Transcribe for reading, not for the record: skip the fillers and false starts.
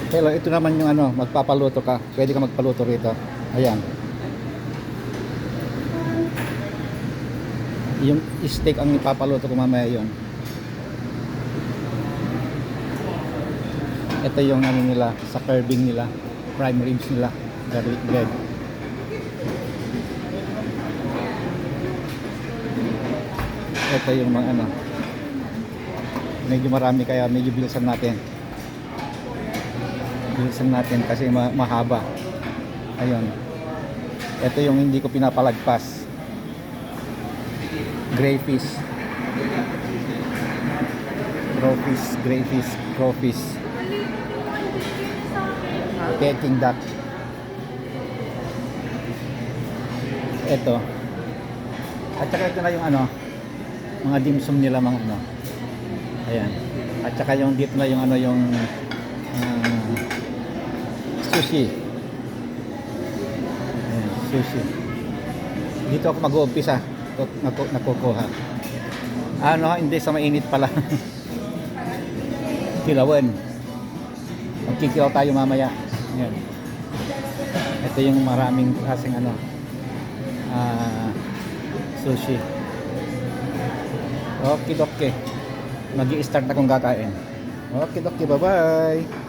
Pero ito naman yung ano, magpapaluto ka. Pwede ka magpaluto rito. Ayan. Yung steak ang ipapaluto ko mamaya yun. Ito yung ano nila, sa carving nila. Prime ribs nila. Garlic bread. Ito yung mga ano. Medyo marami kaya medyo bilisan natin. Bilisan natin kasi mahaba. Ayun. Ito yung hindi ko pinapalagpas. Grayfish. Crawfish, grayfish, crawfish. Peking duck. Ito. At saka ito na yung ano, mga dimsum nila mga ano. Ayan. At saka yung dito na yung ano yung sushi. Ayan, sushi. Dito ako mag-uumpisa. Nakukuha. Ano, hindi sa mainit pala. Kilawan. Magkikilaw tayo mamaya. Ayan. Ito yung maraming klaseng ano, sushi. Okay, okay. Mag-i-start na kung kakain. Okay, okay. Bye-bye.